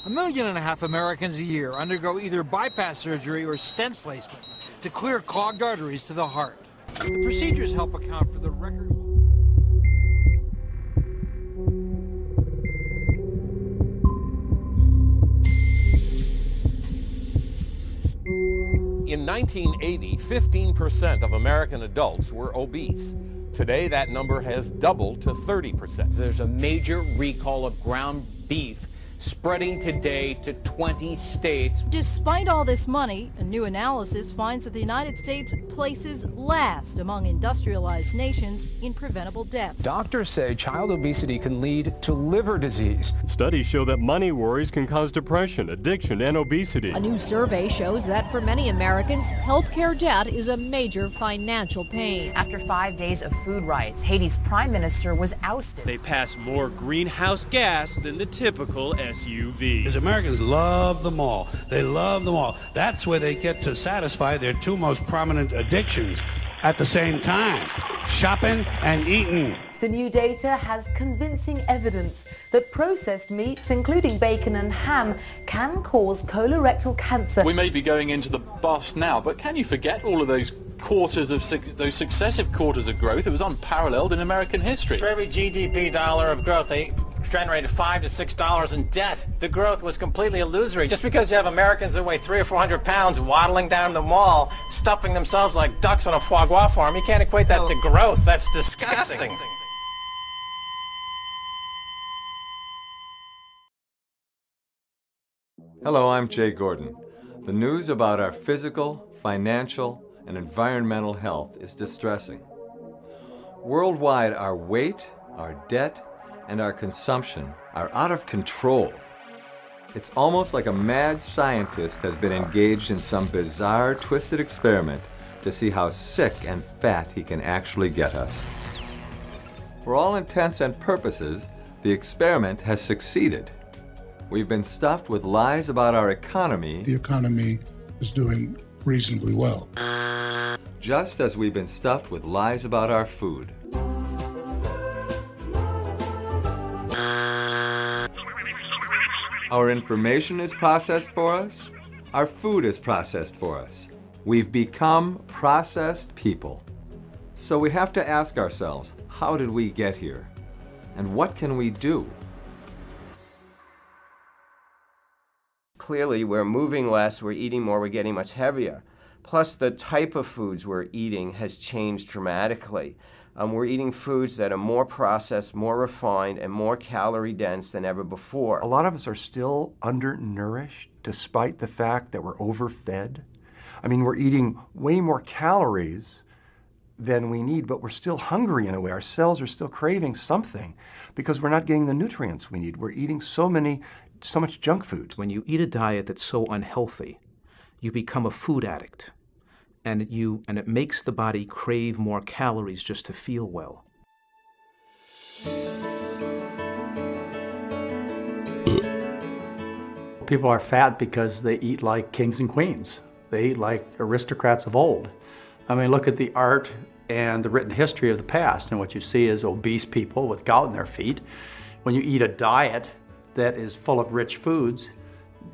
1.5 million Americans a year undergo either bypass surgery or stent placement to clear clogged arteries to the heart. The procedures help account for the record. In 1980, 15% of American adults were obese. Today, that number has doubled to 30%. There's a major recall of ground beef spreading today to 20 states. Despite all this money, a new analysis finds that the United States places last among industrialized nations in preventable deaths. Doctors say child obesity can lead to liver disease. Studies show that money worries can cause depression, addiction, and obesity. A new survey shows that for many Americans, healthcare debt is a major financial pain. After 5 days of food riots, Haiti's prime minister was ousted. They pass more greenhouse gas than the typical SUV. Because Americans love the mall. They love the mall. That's where they get to satisfy their two most prominent addictions at the same time: shopping and eating. The new data has convincing evidence that processed meats, including bacon and ham, can cause colorectal cancer. We may be going into the bust now, but can you forget all of those those successive quarters of growth? It was unparalleled in American history. For every GDP dollar of growth, they generated $5 to $6 in debt. The growth was completely illusory. Just because you have Americans that weigh 300 or 400 pounds waddling down the mall, stuffing themselves like ducks on a foie gras farm, you can't equate that to growth. That's disgusting. Hello, I'm Jay Gordon. The news about our physical, financial, and environmental health is distressing. Worldwide, our weight, our debt, and our consumption are out of control. It's almost like a mad scientist has been engaged in some bizarre, twisted experiment to see how sick and fat he can actually get us. For all intents and purposes, the experiment has succeeded. We've been stuffed with lies about our economy. The economy is doing reasonably well. Just as we've been stuffed with lies about our food. Our information is processed for us. Our food is processed for us. We've become processed people. So we have to ask ourselves, how did we get here? And what can we do? Clearly, we're moving less, we're eating more, we're getting much heavier. Plus, the type of foods we're eating has changed dramatically. We're eating foods that are more processed, more refined, and more calorie dense than ever before. A lot of us are still undernourished, despite the fact that we're overfed. I mean, we're eating way more calories than we need, but we're still hungry in a way. Our cells are still craving something because we're not getting the nutrients we need. We're eating so much junk food. When you eat a diet that's so unhealthy, you become a food addict, and it makes the body crave more calories just to feel well. People are fat because they eat like kings and queens. They eat like aristocrats of old. I mean, look at the art and the written history of the past, and what you see is obese people with gout in their feet. When you eat a diet that is full of rich foods,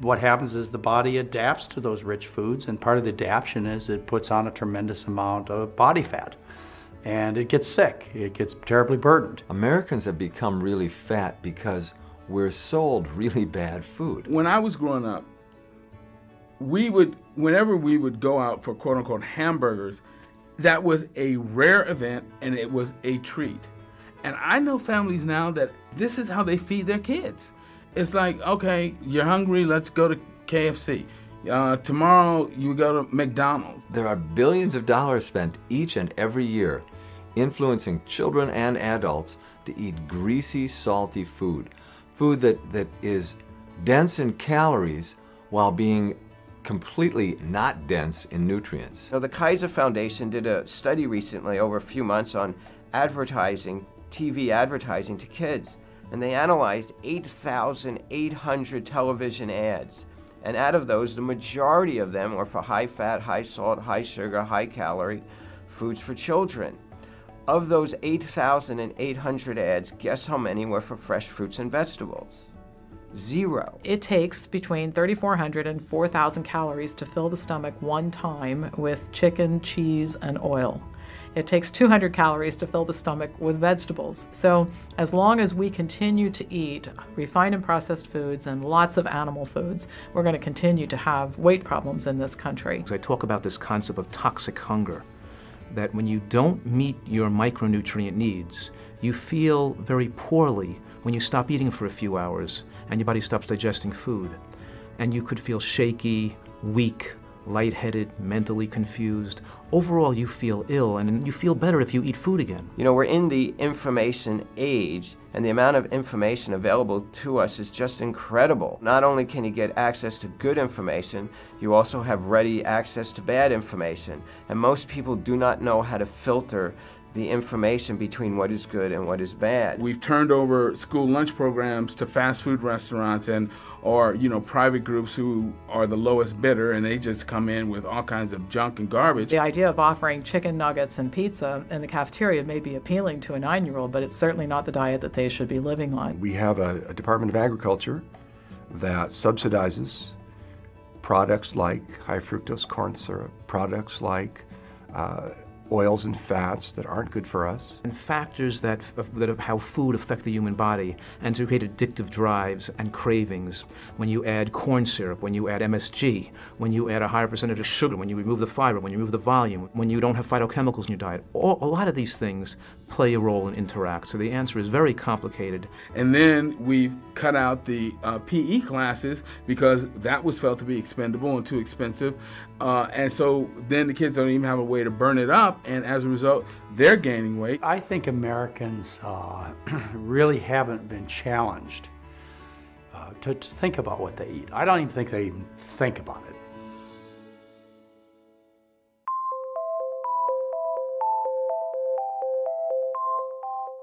what happens is the body adapts to those rich foods, and part of the adaptation is it puts on a tremendous amount of body fat. And it gets sick. It gets terribly burdened. Americans have become really fat because we're sold really bad food. When I was growing up, whenever we would go out for quote-unquote hamburgers, that was a rare event and it was a treat. And I know families now that this is how they feed their kids. It's like, okay, you're hungry, let's go to KFC. Tomorrow you go to McDonald's. There are billions of dollars spent each and every year influencing children and adults to eat greasy, salty food. Food that is dense in calories while being completely not dense in nutrients. So the Kaiser Foundation did a study recently over a few months on advertising, TV advertising to kids. And they analyzed 8,800 television ads. And out of those, the majority of them were for high fat, high salt, high sugar, high calorie foods for children. Of those 8,800 ads, guess how many were for fresh fruits and vegetables? Zero. It takes between 3,400 and 4,000 calories to fill the stomach one time with chicken, cheese, and oil. It takes 200 calories to fill the stomach with vegetables. So as long as we continue to eat refined and processed foods and lots of animal foods, we're going to continue to have weight problems in this country. I talk about this concept of toxic hunger, that when you don't meet your micronutrient needs, you feel very poorly when you stop eating for a few hours and your body stops digesting food. And you could feel shaky, weak, lightheaded, mentally confused. Overall, you feel ill, and you feel better if you eat food again. You know, we're in the information age, and the amount of information available to us is just incredible. Not only can you get access to good information, you also have ready access to bad information. And most people do not know how to filter the information between what is good and what is bad. We've turned over school lunch programs to fast food restaurants or private groups who are the lowest bidder, and they just come in with all kinds of junk and garbage. The idea of offering chicken nuggets and pizza in the cafeteria may be appealing to a 9-year-old, but it's certainly not the diet that they should be living on. We have a Department of Agriculture that subsidizes products like high fructose corn syrup, products like oils and fats that aren't good for us. And factors that of how food affect the human body and to create addictive drives and cravings. When you add corn syrup, when you add MSG, when you add a higher percentage of sugar, when you remove the fiber, when you remove the volume, when you don't have phytochemicals in your diet, a lot of these things play a role and interact. So the answer is very complicated. And then we've cut out the PE classes because that was felt to be expendable and too expensive. And so then the kids don't even have a way to burn it up. And as a result, they're gaining weight. I think Americans really haven't been challenged to think about what they eat. I don't even think they even think about it.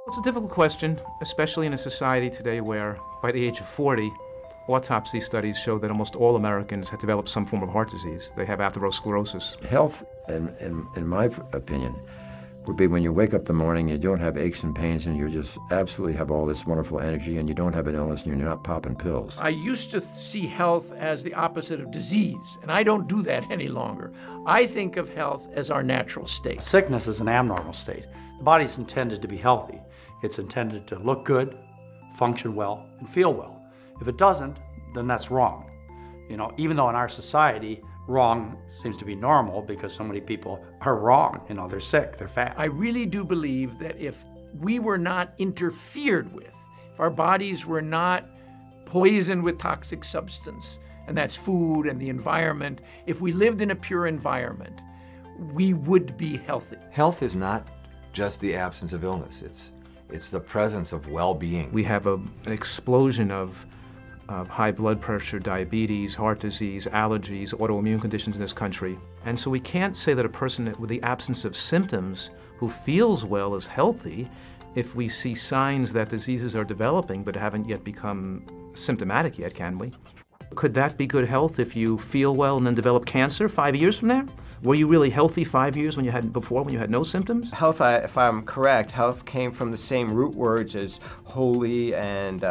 It's a difficult question, especially in a society today where, by the age of 40, autopsy studies show that almost all Americans have developed some form of heart disease. They have atherosclerosis. Health, in my opinion, would be when you wake up in the morning, you don't have aches and pains, and you just absolutely have all this wonderful energy, and you don't have an illness, and you're not popping pills. I used to see health as the opposite of disease, and I don't do that any longer. I think of health as our natural state. Sickness is an abnormal state. The body's intended to be healthy. It's intended to look good, function well, and feel well. If it doesn't, then that's wrong. You know, even though in our society, wrong seems to be normal because so many people are wrong. You know, they're sick, they're fat. I really do believe that if we were not interfered with, if our bodies were not poisoned with toxic substance, and that's food and the environment, if we lived in a pure environment, we would be healthy. Health is not just the absence of illness. It's the presence of well-being. We have an explosion of high blood pressure, diabetes, heart disease, allergies, autoimmune conditions in this country. And so we can't say that a person with the absence of symptoms who feels well is healthy if we see signs that diseases are developing but haven't yet become symptomatic yet, can we? Could that be good health if you feel well and then develop cancer 5 years from now? Were you really healthy 5 years when you had no symptoms? Health, if I'm correct, health came from the same root words as holy and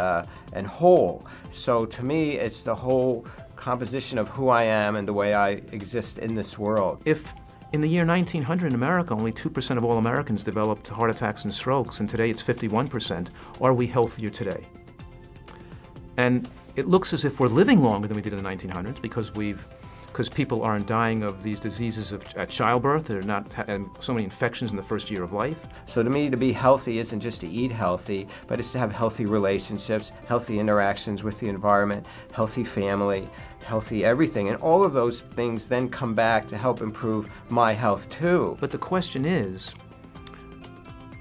whole. So to me, it's the whole composition of who I am and the way I exist in this world. If in the year 1900 in America, only 2% of all Americans developed heart attacks and strokes, and today it's 51%, are we healthier today? And it looks as if we're living longer than we did in the 1900s because people aren't dying of these diseases at childbirth. They're not having so many infections in the first year of life. So to me, to be healthy isn't just to eat healthy, but it's to have healthy relationships, healthy interactions with the environment, healthy family, healthy everything. And all of those things then come back to help improve my health too. But the question is,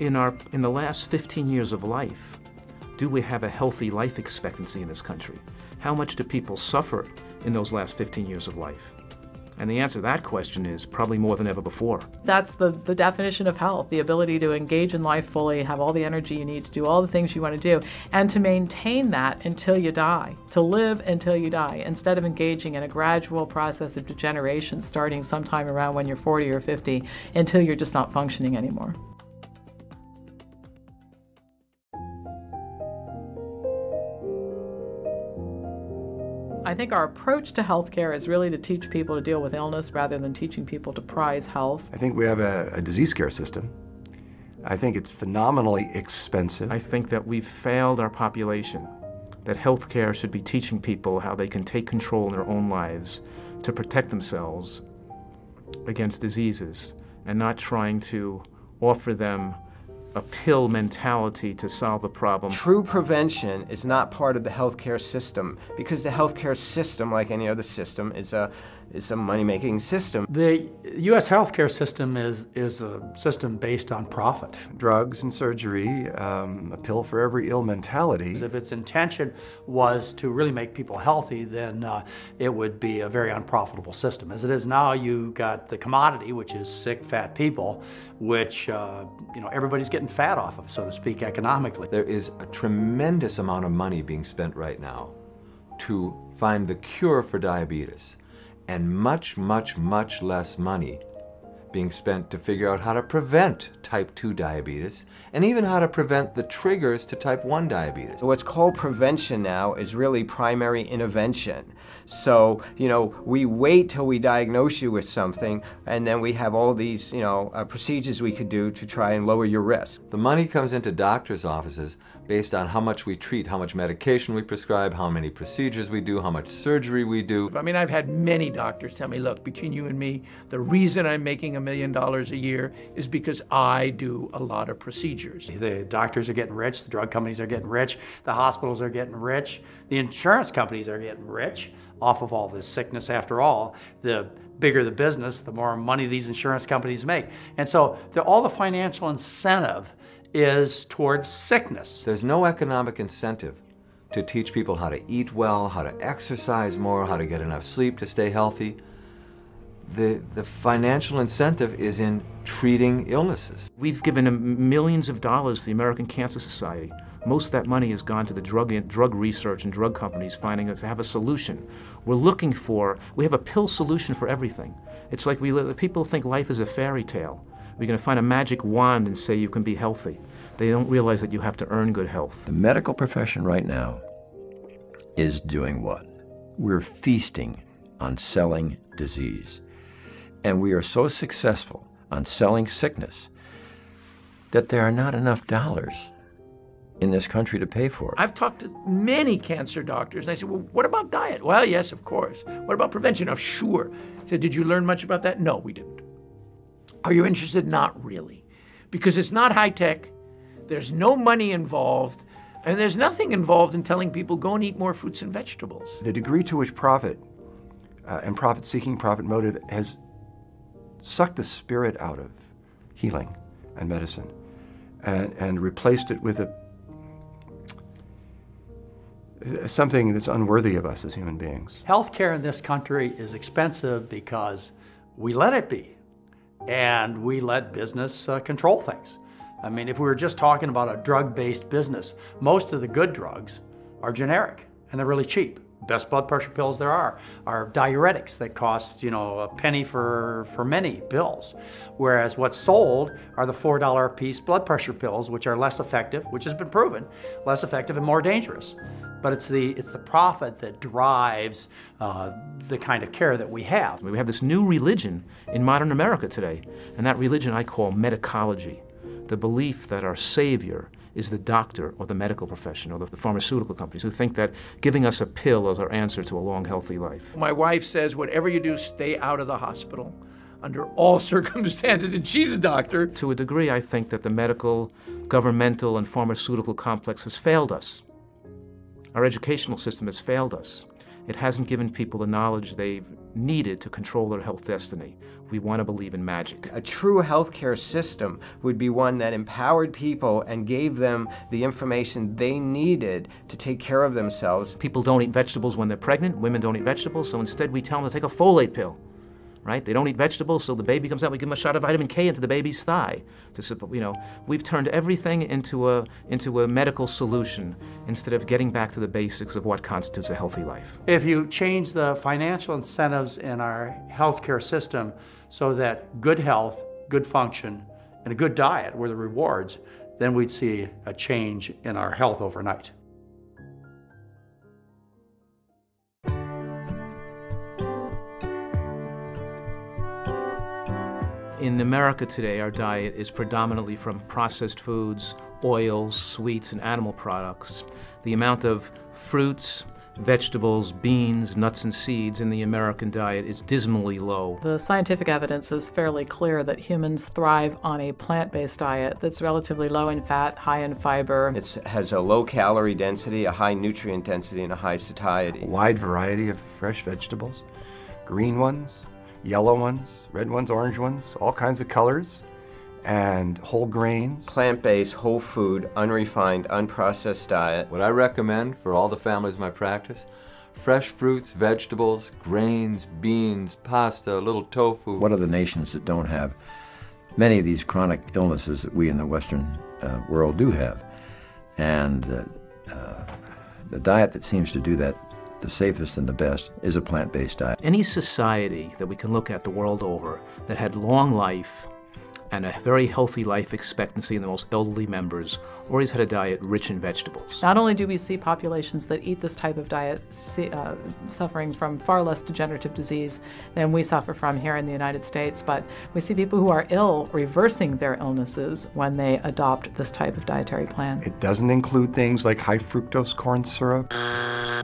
in the last 15 years of life, do we have a healthy life expectancy in this country? How much do people suffer in those last 15 years of life? And the answer to that question is probably more than ever before. That's the definition of health, the ability to engage in life fully, have all the energy you need to do all the things you want to do, and to maintain that until you die, to live until you die, instead of engaging in a gradual process of degeneration starting sometime around when you're 40 or 50 until you're just not functioning anymore. I think our approach to healthcare is really to teach people to deal with illness rather than teaching people to prize health. I think we have a disease care system. I think it's phenomenally expensive. I think that we've failed our population, that healthcare should be teaching people how they can take control in their own lives to protect themselves against diseases, and not trying to offer them a pill mentality to solve a problem. True prevention is not part of the healthcare system, because the healthcare system, like any other system, is a money-making system. The U.S. healthcare system is a system based on profit. Drugs and surgery, a pill for every ill mentality. If its intention was to really make people healthy, then it would be a very unprofitable system. As it is now, you got the commodity, which is sick, fat people, which everybody's getting fat off of, so to speak, economically. There is a tremendous amount of money being spent right now to find the cure for diabetes, and much, much, much less money being spent to figure out how to prevent type 2 diabetes, and even how to prevent the triggers to type 1 diabetes. What's called prevention now is really primary intervention. So, we wait till we diagnose you with something, and then we have all these, procedures we could do to try and lower your risk. The money comes into doctors' offices based on how much we treat, how much medication we prescribe, how many procedures we do, how much surgery we do. I mean, I've had many doctors tell me, look, between you and me, the reason I'm making $1 million a year is because I do a lot of procedures. The doctors are getting rich, the drug companies are getting rich, the hospitals are getting rich, the insurance companies are getting rich off of all this sickness. After all, the bigger the business, the more money these insurance companies make. And so all the financial incentive is towards sickness. There's no economic incentive to teach people how to eat well, how to exercise more, how to get enough sleep to stay healthy. The financial incentive is in treating illnesses. We've given millions of dollars to the American Cancer Society. Most of that money has gone to the drug research and drug companies finding us to have a solution. We have a pill solution for everything. It's like people think life is a fairy tale. We're going to find a magic wand and say you can be healthy. They don't realize that you have to earn good health. The medical profession right now is doing what? We're feasting on selling disease. And we are so successful on selling sickness that there are not enough dollars in this country to pay for it. I've talked to many cancer doctors, and I said, well, what about diet? Well, yes, of course. What about prevention? Oh, sure. I said, did you learn much about that? No, we didn't. Are you interested? Not really. Because it's not high tech, there's no money involved, and there's nothing involved in telling people, go and eat more fruits and vegetables. The degree to which profit and profit-seeking, profit motive has sucked the spirit out of healing and medicine and replaced it with something that's unworthy of us as human beings. Healthcare in this country is expensive because we let it be, and we let business control things. I mean, if we were just talking about a drug-based business, most of the good drugs are generic, and they're really cheap. Best blood pressure pills there are diuretics that cost, a penny for many pills. Whereas what's sold are the $4 a piece blood pressure pills, which are less effective, which has been proven, less effective and more dangerous. But it's the profit that drives the kind of care that we have. We have this new religion in modern America today, and that religion I call medicology, the belief that our savior is the doctor or the medical profession or the pharmaceutical companies who think that giving us a pill is our answer to a long, healthy life. My wife says, whatever you do, stay out of the hospital under all circumstances, and she's a doctor. To a degree, I think that the medical, governmental, and pharmaceutical complex has failed us. Our educational system has failed us. It hasn't given people the knowledge they've needed to control their health destiny. We want to believe in magic. A true healthcare system would be one that empowered people and gave them the information they needed to take care of themselves. People don't eat vegetables when they're pregnant. Women don't eat vegetables, so instead we tell them to take a folate pill. Right? They don't eat vegetables, so the baby comes out, we give them a shot of vitamin K into the baby's thigh. We've turned everything into a medical solution instead of getting back to the basics of what constitutes a healthy life. If you change the financial incentives in our healthcare system so that good health, good function, and a good diet were the rewards, then we'd see a change in our health overnight. In America today, our diet is predominantly from processed foods, oils, sweets, and animal products. The amount of fruits, vegetables, beans, nuts, and seeds in the American diet is dismally low. The scientific evidence is fairly clear that humans thrive on a plant-based diet that's relatively low in fat, high in fiber. It has a low calorie density, a high nutrient density, and a high satiety. A wide variety of fresh vegetables, green ones, yellow ones, red ones, orange ones, all kinds of colors, and whole grains. Plant-based, whole food, unrefined, unprocessed diet. What I recommend for all the families in my practice, fresh fruits, vegetables, grains, beans, pasta, a little tofu. What are the nations that don't have many of these chronic illnesses that we in the Western world do have? And the diet that seems to do that the safest and the best is a plant-based diet. Any society that we can look at the world over that had long life and a very healthy life expectancy in the most elderly members always had a diet rich in vegetables. Not only do we see populations that eat this type of diet suffering from far less degenerative disease than we suffer from here in the United States, but we see people who are ill reversing their illnesses when they adopt this type of dietary plan. It doesn't include things like high fructose corn syrup.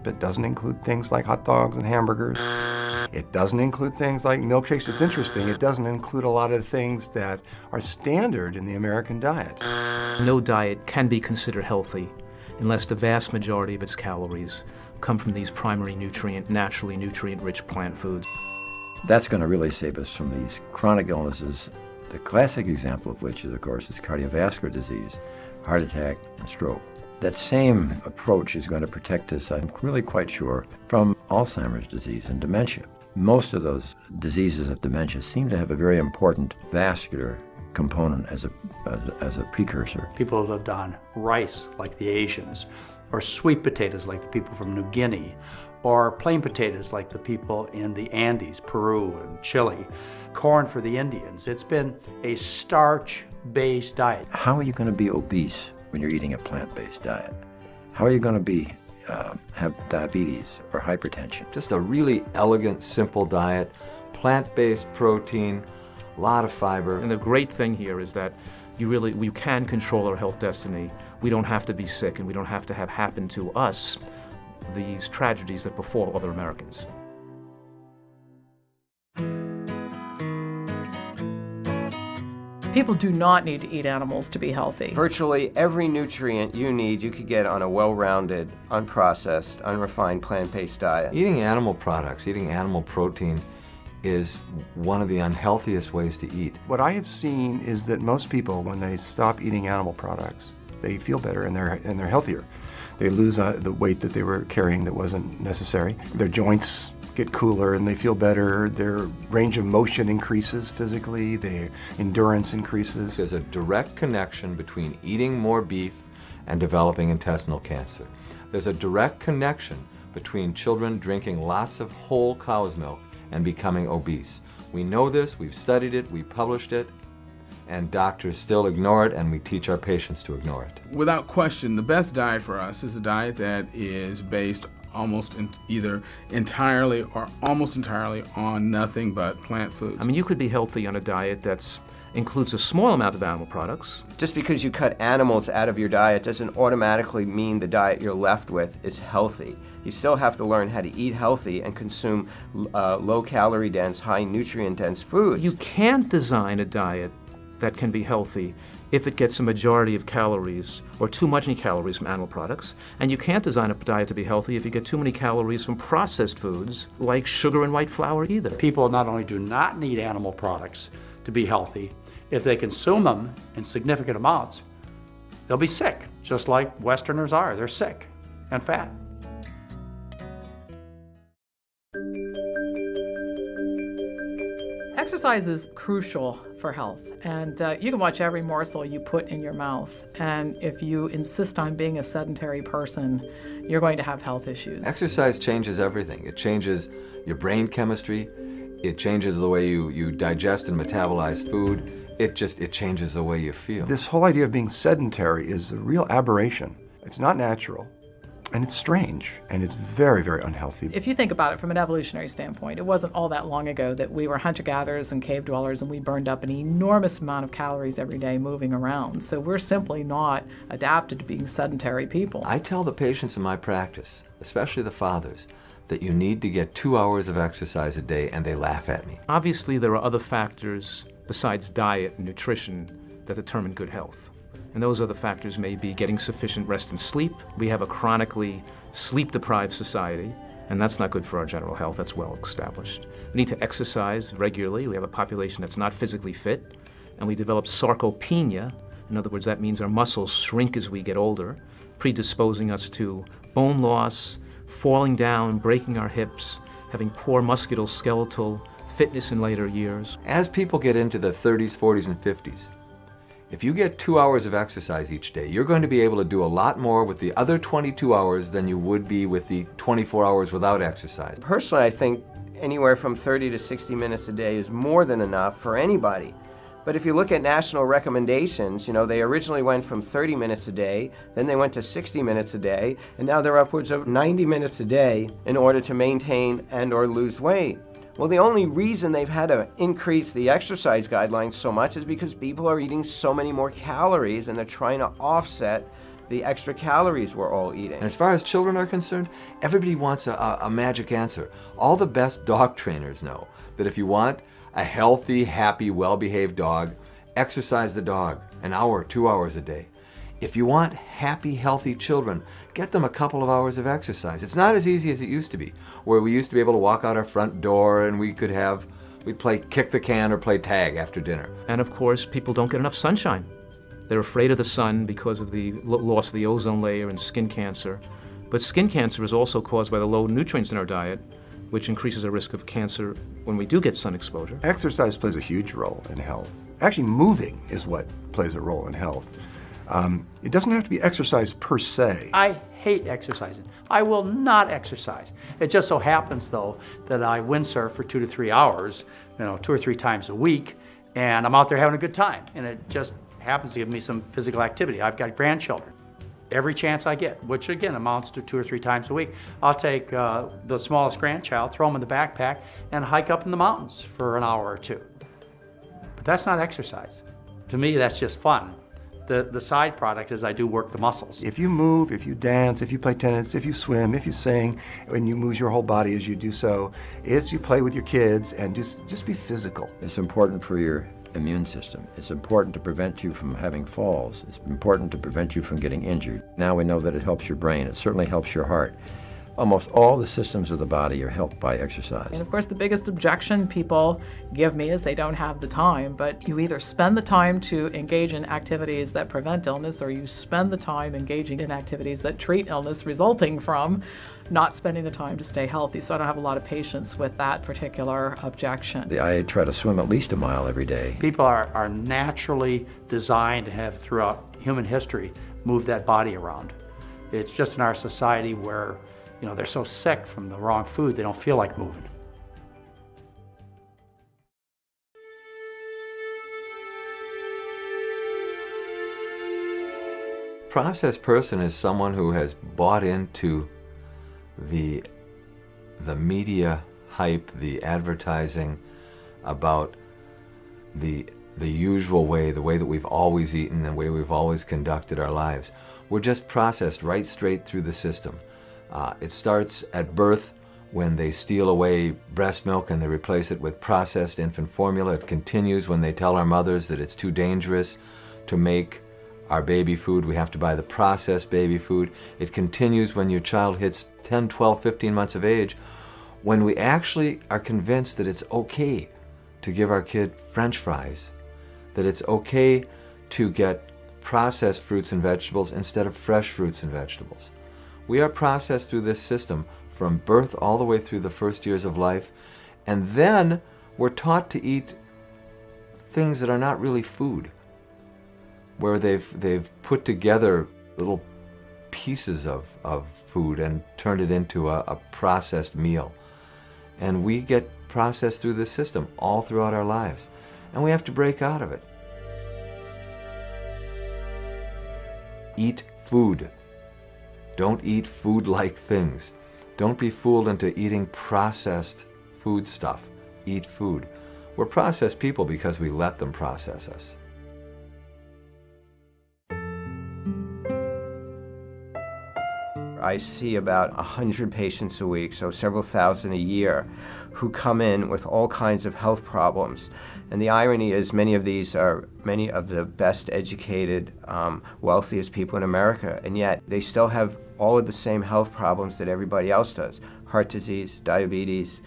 It doesn't include things like hot dogs and hamburgers. It doesn't include things like milkshakes. It's interesting, it doesn't include a lot of things that are standard in the American diet. No diet can be considered healthy unless the vast majority of its calories come from these primary nutrient, naturally nutrient-rich plant foods. That's going to really save us from these chronic illnesses, the classic example of which, is, of course, is cardiovascular disease, heart attack, and stroke. That same approach is going to protect us, I'm really quite sure, from Alzheimer's disease and dementia. Most of those diseases of dementia seem to have a very important vascular component as a precursor. People who lived on rice, like the Asians, or sweet potatoes, like the people from New Guinea, or plain potatoes, like the people in the Andes, Peru and Chile, corn for the Indians. It's been a starch-based diet. How are you going to be obese when you're eating a plant-based diet? How are you going to have diabetes or hypertension? Just a really elegant, simple diet, plant-based protein, a lot of fiber. And the great thing here is that we can control our health destiny. We don't have to be sick, and we don't have to have happen to us these tragedies that befall other Americans. People do not need to eat animals to be healthy. Virtually every nutrient you need you could get on a well-rounded, unprocessed, unrefined plant-based diet. Eating animal products, eating animal protein is one of the unhealthiest ways to eat. What I have seen is that most people, when they stop eating animal products, they feel better and they're healthier. They lose the weight that they were carrying that wasn't necessary. Their joints get cooler and they feel better. Their range of motion increases physically. Their endurance increases. There's a direct connection between eating more beef and developing intestinal cancer. There's a direct connection between children drinking lots of whole cow's milk and becoming obese. We know this, we've studied it, we published it, and doctors still ignore it, and we teach our patients to ignore it. Without question, the best diet for us is a diet that is based either entirely or almost entirely on nothing but plant foods. I mean, you could be healthy on a diet that includes a small amount of animal products. Just because you cut animals out of your diet doesn't automatically mean the diet you're left with is healthy. You still have to learn how to eat healthy and consume low-calorie dense, high nutrient-dense foods. You can't design a diet that can be healthy if it gets a majority of calories or too many calories from animal products. And you can't design a diet to be healthy if you get too many calories from processed foods like sugar and white flour either. People not only do not need animal products to be healthy, if they consume them in significant amounts, they'll be sick, just like Westerners are. They're sick and fat. Exercise is crucial for health, and you can watch every morsel you put in your mouth, and if you insist on being a sedentary person, you're going to have health issues. Exercise changes everything. It changes your brain chemistry, it changes the way you digest and metabolize food, it changes the way you feel. This whole idea of being sedentary is a real aberration. It's not natural. And it's strange, and it's very, very unhealthy. If you think about it from an evolutionary standpoint, it wasn't all that long ago that we were hunter-gatherers and cave dwellers, and we burned up an enormous amount of calories every day moving around. So we're simply not adapted to being sedentary people. I tell the patients in my practice, especially the fathers, that you need to get 2 hours of exercise a day, and they laugh at me. Obviously, there are other factors besides diet and nutrition that determine good health. And those other factors may be getting sufficient rest and sleep. We have a chronically sleep-deprived society, and that's not good for our general health. That's well established. We need to exercise regularly. We have a population that's not physically fit, and we develop sarcopenia. In other words, that means our muscles shrink as we get older, predisposing us to bone loss, falling down, breaking our hips, having poor musculoskeletal fitness in later years. As people get into the 30s, 40s, and 50s, if you get 2 hours of exercise each day, you're going to be able to do a lot more with the other 22 hours than you would be with the 24 hours without exercise. Personally, I think anywhere from 30 to 60 minutes a day is more than enough for anybody. But if you look at national recommendations, you know, they originally went from 30 minutes a day, then they went to 60 minutes a day, and now they're upwards of 90 minutes a day in order to maintain and or lose weight. Well, the only reason they've had to increase the exercise guidelines so much is because people are eating so many more calories and they're trying to offset the extra calories we're all eating. And as far as children are concerned, everybody wants a magic answer. All the best dog trainers know that if you want a healthy, happy, well-behaved dog, exercise the dog an hour, 2 hours a day. If you want happy, healthy children, get them a couple of hours of exercise. It's not as easy as it used to be, where we used to be able to walk out our front door and we'd play kick the can or play tag after dinner. And of course, people don't get enough sunshine. They're afraid of the sun because of the loss of the ozone layer and skin cancer. But skin cancer is also caused by the low nutrients in our diet, which increases our risk of cancer when we do get sun exposure. Exercise plays a huge role in health. Actually, moving is what plays a role in health. It doesn't have to be exercise per se. I hate exercising. I will not exercise. It just so happens, though, that I windsurf for 2 to 3 hours, 2 or 3 times a week, and I'm out there having a good time. And it just happens to give me some physical activity. I've got grandchildren. Every chance I get, which again amounts to 2 or 3 times a week, I'll take the smallest grandchild, throw them in the backpack, and hike up in the mountains for an hour or 2. But that's not exercise. To me, that's just fun. The side product is I do work the muscles. If you move, if you dance, if you play tennis, if you swim, if you sing, and you move your whole body as you do so, it's you play with your kids and just be physical. It's important for your immune system. It's important to prevent you from having falls. It's important to prevent you from getting injured. Now we know that it helps your brain. It certainly helps your heart. Almost all the systems of the body are helped by exercise. And of course, the biggest objection people give me is they don't have the time, but you either spend the time to engage in activities that prevent illness, or you spend the time engaging in activities that treat illness resulting from not spending the time to stay healthy. So I don't have a lot of patience with that particular objection. I try to swim at least a mile every day. People are naturally designed to have, throughout human history, moved that body around. It's just in our society where they're so sick from the wrong food, they don't feel like moving. Processed person is someone who has bought into the media hype, the advertising about the usual way, the way that we've always eaten, the way we've always conducted our lives. We're just processed right straight through the system. It starts at birth when they steal away breast milk and they replace it with processed infant formula. It continues when they tell our mothers that it's too dangerous to make our baby food. We have to buy the processed baby food. It continues when your child hits 10, 12, 15 months of age, when we actually are convinced that it's okay to give our kid French fries, that it's okay to get processed fruits and vegetables instead of fresh fruits and vegetables. We are processed through this system from birth all the way through the first years of life, and then we're taught to eat things that are not really food, where they've put together little pieces of food and turned it into a processed meal. And we get processed through this system all throughout our lives, and we have to break out of it. Eat food. Don't eat food-like things. Don't be fooled into eating processed food stuff. Eat food. We're processed people because we let them process us. I see about 100 patients a week, so several thousand a year, who come in with all kinds of health problems. And the irony is many of these are many of the best educated, wealthiest people in America, and yet they still have all of the same health problems that everybody else does. Heart disease, diabetes,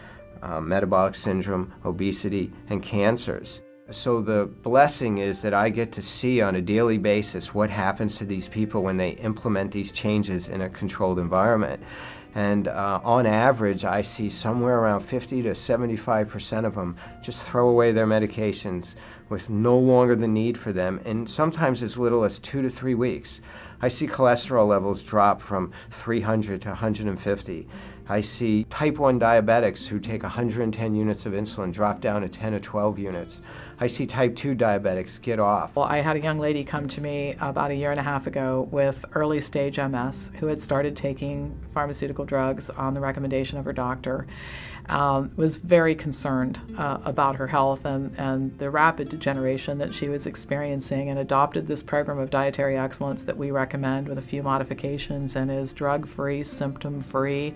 metabolic syndrome, obesity, and cancers. So the blessing is that I get to see on a daily basis what happens to these people when they implement these changes in a controlled environment. And on average, I see somewhere around 50 to 75% of them just throw away their medications with no longer the need for them, and sometimes as little as 2 to 3 weeks. I see cholesterol levels drop from 300 to 150. I see type 1 diabetics who take 110 units of insulin drop down to 10 or 12 units. I see type 2 diabetics get off. Well, I had a young lady come to me about 1.5 years ago with early stage MS who had started taking pharmaceutical drugs on the recommendation of her doctor. Was very concerned about her health and the rapid degeneration that she was experiencing, and adopted this program of dietary excellence that we recommend with a few modifications, and is drug-free, symptom-free,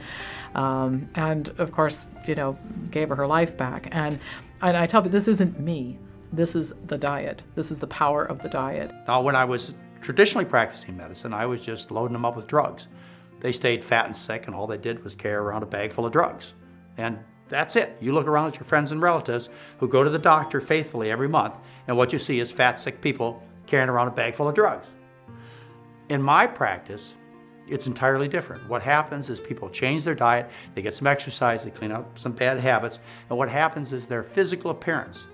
and of course, gave her life back. And I tell you, this isn't me. This is the diet. This is the power of the diet. Now, when I was traditionally practicing medicine, I was just loading them up with drugs. They stayed fat and sick, and all they did was carry around a bag full of drugs. And that's it. You look around at your friends and relatives who go to the doctor faithfully every month, and what you see is fat, sick people carrying around a bag full of drugs. In my practice, it's entirely different. What happens is people change their diet, they get some exercise, they clean up some bad habits, and what happens is their physical appearance,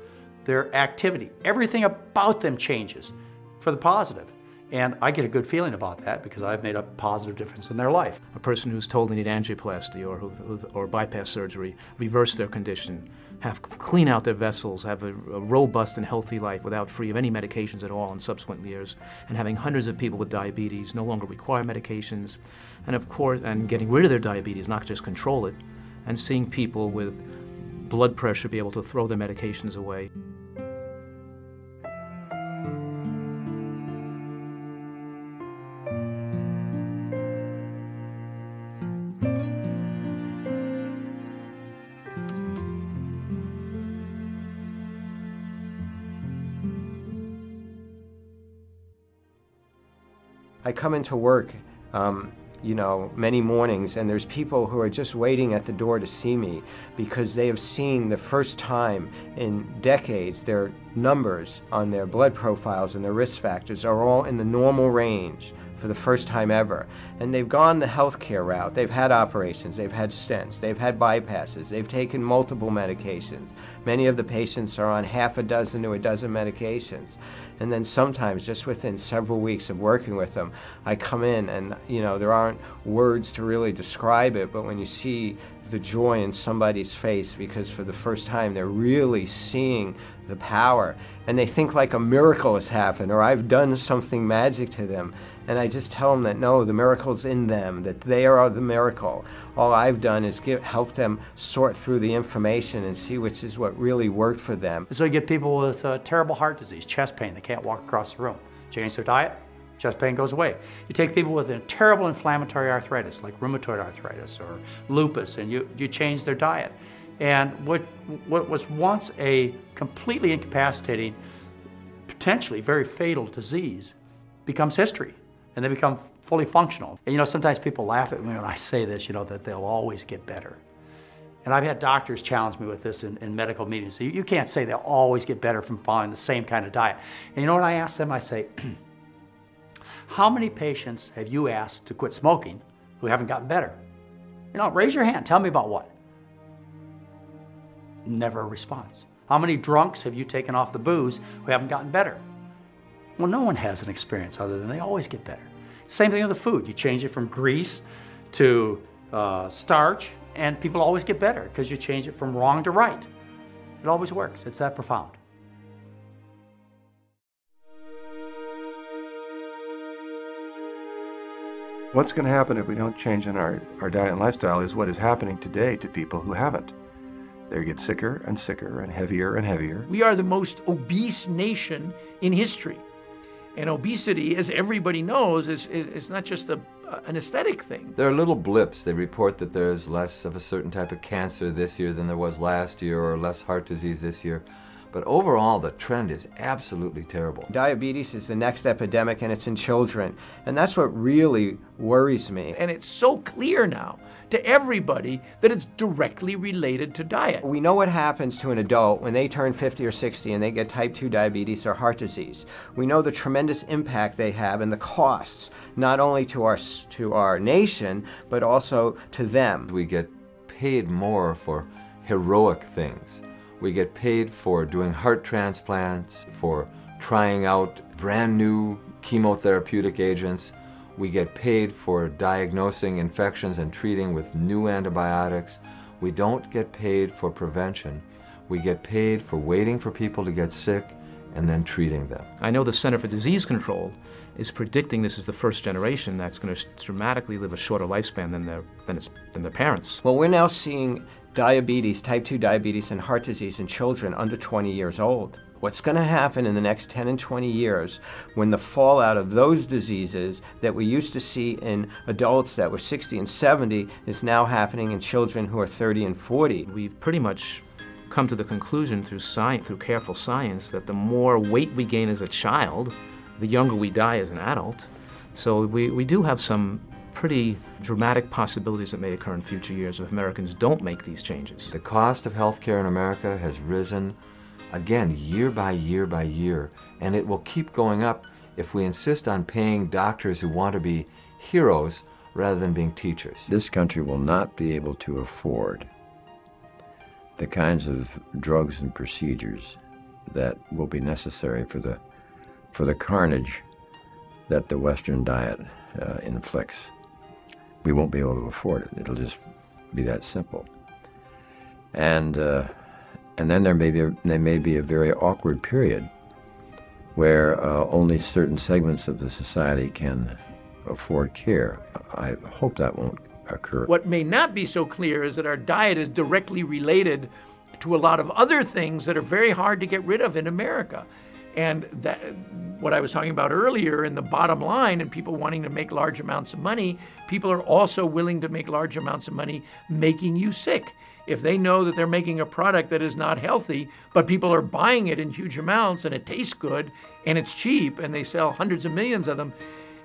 their activity, everything about them changes for the positive. And I get a good feeling about that because I've made a positive difference in their life. A person who's told they need angioplasty or bypass surgery, reverse their condition, clean out their vessels, have a robust and healthy life without free of any medications at all in subsequent years, and having hundreds of people with diabetes no longer require medications, and of course, and getting rid of their diabetes, not just control it, and seeing people with blood pressure be able to throw their medications away. I come into work, many mornings, and there's people who are just waiting at the door to see me because they have seen the first time in decades their numbers on their blood profiles and their risk factors are all in the normal range for the first time ever. And they've gone the healthcare route. They've had operations, they've had stents, they've had bypasses, they've taken multiple medications. Many of the patients are on half a dozen to a dozen medications. And then sometimes, just within several weeks of working with them, I come in and, there aren't words to really describe it, but when you see the joy in somebody's face because for the first time they're really seeing the power, and they think like a miracle has happened or I've done something magic to them, and I just tell them that no, the miracle's in them, that they are the miracle. All I've done is help them sort through the information and see which is what really worked for them. So you get people with terrible heart disease, chest pain, they can't walk across the room. Change their diet, chest pain goes away. You take people with a terrible inflammatory arthritis, like rheumatoid arthritis or lupus, and you change their diet. And what was once a completely incapacitating, potentially very fatal disease becomes history, and they become fully functional. And sometimes people laugh at me when I say this, that they'll always get better. And I've had doctors challenge me with this in medical meetings. So you can't say they'll always get better from following the same kind of diet. And you know what I ask them? I say, how many patients have you asked to quit smoking who haven't gotten better? Raise your hand, tell me about what. Never a response. How many drunks have you taken off the booze who haven't gotten better? Well, no one has an experience other than they always get better. Same thing with the food. You change it from grease to starch, and people always get better because you change it from wrong to right. It always works. It's that profound. What's going to happen if we don't change in our diet and lifestyle is what is happening today to people who haven't. They get sicker and sicker and heavier and heavier. We are the most obese nation in history. And obesity, as everybody knows, is not just an aesthetic thing. There are little blips. They report that there's less of a certain type of cancer this year than there was last year, or less heart disease this year. But overall, the trend is absolutely terrible. Diabetes is the next epidemic, and it's in children. And that's what really worries me. And it's so clear now to everybody that it's directly related to diet. We know what happens to an adult when they turn 50 or 60 and they get type 2 diabetes or heart disease. We know the tremendous impact they have and the costs, not only to our nation, but also to them. We get paid more for heroic things. We get paid for doing heart transplants, for trying out brand new chemotherapeutic agents. We get paid for diagnosing infections and treating with new antibiotics. We don't get paid for prevention. We get paid for waiting for people to get sick and then treating them. I know the Center for Disease Control is predicting this is the first generation that's going to dramatically live a shorter lifespan than their parents. Well, we're now seeing diabetes, type 2 diabetes, and heart disease in children under 20 years old. What's going to happen in the next 10 and 20 years when the fallout of those diseases that we used to see in adults that were 60 and 70 is now happening in children who are 30 and 40? We've pretty much come to the conclusion through science, through careful science, that the more weight we gain as a child, the younger we die as an adult. So we do have some pretty dramatic possibilities that may occur in future years if Americans don't make these changes. The cost of health care in America has risen, again, year by year by year, and it will keep going up if we insist on paying doctors who want to be heroes rather than being teachers. This country will not be able to afford the kinds of drugs and procedures that will be necessary for the carnage that the Western diet inflicts. We won't be able to afford it. It'll just be that simple. And then there may be a very awkward period where only certain segments of the society can afford care. I hope that won't occur. What may not be so clear is that our diet is directly related to a lot of other things that are very hard to get rid of in America. And that, what I was talking about earlier in the bottom line and people wanting to make large amounts of money, people are also willing to make large amounts of money making you sick. If they know that they're making a product that is not healthy, but people are buying it in huge amounts and it tastes good and it's cheap and they sell hundreds of millions of them,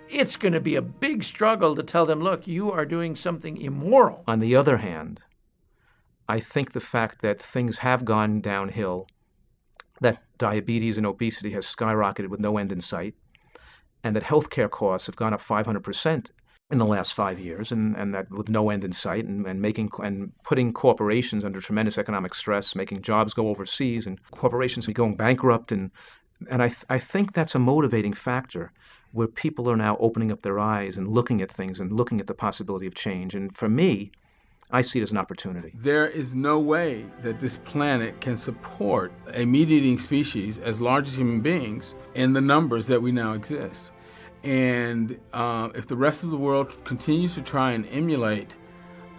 it's going to be a big struggle to tell them, look, you are doing something immoral. On the other hand, I think the fact that things have gone downhill, that diabetes and obesity has skyrocketed with no end in sight, and that healthcare costs have gone up 500% in the last 5 years, and that with no end in sight, and putting corporations under tremendous economic stress, making jobs go overseas, and corporations going bankrupt, and I think that's a motivating factor where people are now opening up their eyes and looking at things and looking at the possibility of change. And for me, I see it as an opportunity. There is no way that this planet can support a meat-eating species as large as human beings in the numbers that we now exist. And if the rest of the world continues to try and emulate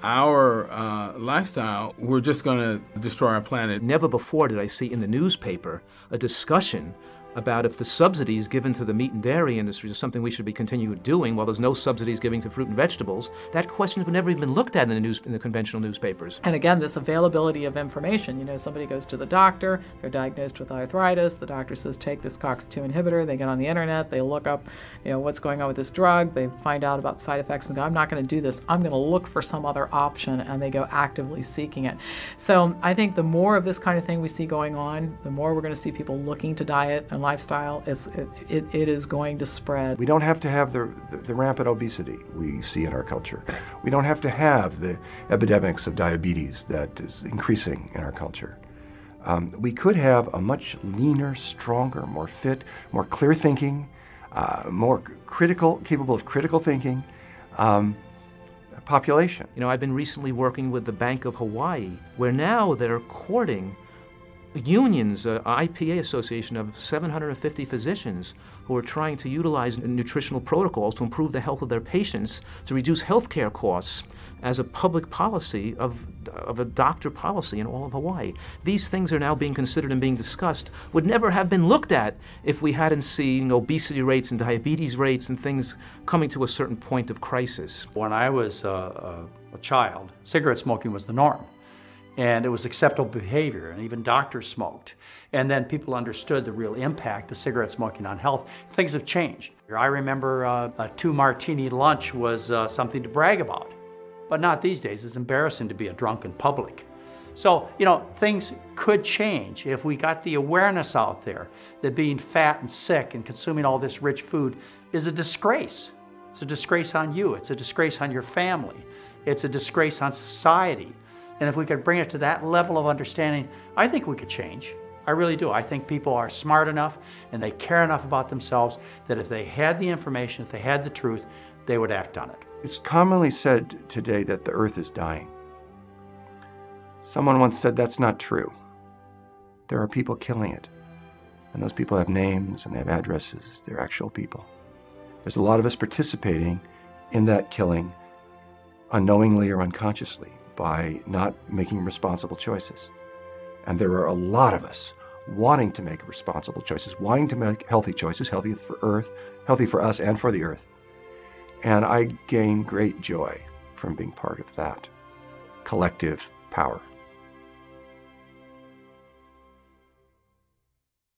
our lifestyle, we're just going to destroy our planet. Never before did I see in the newspaper a discussion about if the subsidies given to the meat and dairy industries is something we should be continuing doing while there's no subsidies given to fruit and vegetables. That question has never even been looked at in the conventional newspapers. And again, this availability of information. You know, somebody goes to the doctor, they're diagnosed with arthritis, the doctor says, take this COX-2 inhibitor, they get on the internet, they look up, you know, what's going on with this drug, they find out about side effects and go, I'm not going to do this, I'm going to look for some other option, and they go actively seeking it. So I think the more of this kind of thing we see going on, the more we're going to see people looking to diet and lifestyle. It is going to spread. We don't have to have the rampant obesity we see in our culture. We don't have to have the epidemics of diabetes that is increasing in our culture. We could have a much leaner, stronger, more fit, more clear thinking, more capable of critical thinking population. You know, I've been recently working with the Bank of Hawaii, where now they're courting unions, IPA Association of 750 physicians who are trying to utilize nutritional protocols to improve the health of their patients, to reduce healthcare costs as a public policy of a doctor policy in all of Hawaii. These things are now being considered and being discussed, would never have been looked at if we hadn't seen obesity rates and diabetes rates and things coming to a certain point of crisis. When I was a child, cigarette smoking was the norm. And it was acceptable behavior, and even doctors smoked. And then people understood the real impact of cigarette smoking on health. Things have changed. I remember a 2-martini lunch was something to brag about, but not these days. It's embarrassing to be a drunk in public. So, you know, things could change if we got the awareness out there that being fat and sick and consuming all this rich food is a disgrace. It's a disgrace on you. It's a disgrace on your family. It's a disgrace on society. And if we could bring it to that level of understanding, I think we could change. I really do. I think people are smart enough and they care enough about themselves that if they had the information, if they had the truth, they would act on it. It's commonly said today that the earth is dying. Someone once said that's not true. There are people killing it. And those people have names and they have addresses. They're actual people. There's a lot of us participating in that killing unknowingly or unconsciously, by not making responsible choices. And there are a lot of us wanting to make responsible choices, wanting to make healthy choices, healthy for us and for the earth. And I gain great joy from being part of that collective power.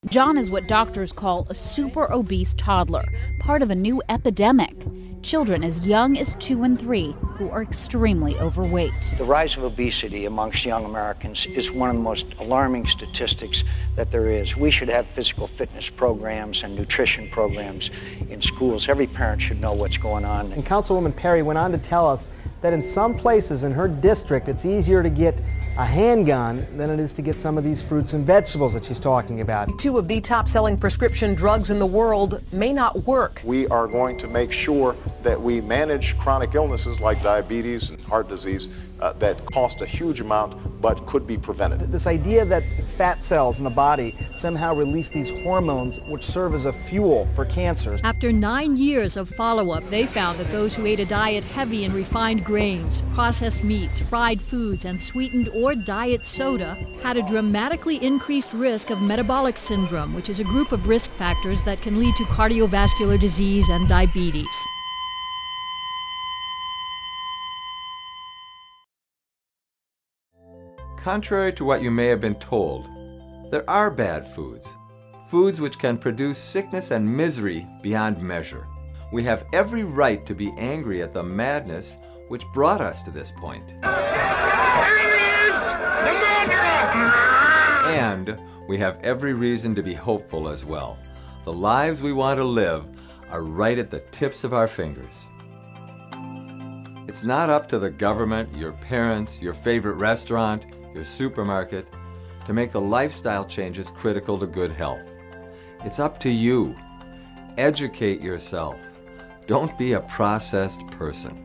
John is what doctors call a super obese toddler, part of a new epidemic. Children as young as 2 and 3 who are extremely overweight. The rise of obesity amongst young Americans is one of the most alarming statistics that there is. We should have physical fitness programs and nutrition programs in schools. Every parent should know what's going on. And Councilwoman Perry went on to tell us that in some places in her district, it's easier to get a handgun than it is to get some of these fruits and vegetables that she's talking about. 2 of the top-selling prescription drugs in the world may not work. We are going to make sure that we manage chronic illnesses like diabetes and heart disease that cost a huge amount but could be prevented. This idea that fat cells in the body somehow release these hormones which serve as a fuel for cancers. After 9 years of follow-up, they found that those who ate a diet heavy in refined grains, processed meats, fried foods, and sweetened or diet soda had a dramatically increased risk of metabolic syndrome, which is a group of risk factors that can lead to cardiovascular disease and diabetes. Contrary to what you may have been told, there are bad foods, foods which can produce sickness and misery beyond measure. We have every right to be angry at the madness which brought us to this point. And we have every reason to be hopeful as well. The lives we want to live are right at the tips of our fingers. It's not up to the government, your parents, your favorite restaurant, your supermarket, to make the lifestyle changes critical to good health. It's up to you. Educate yourself. Don't be a processed person.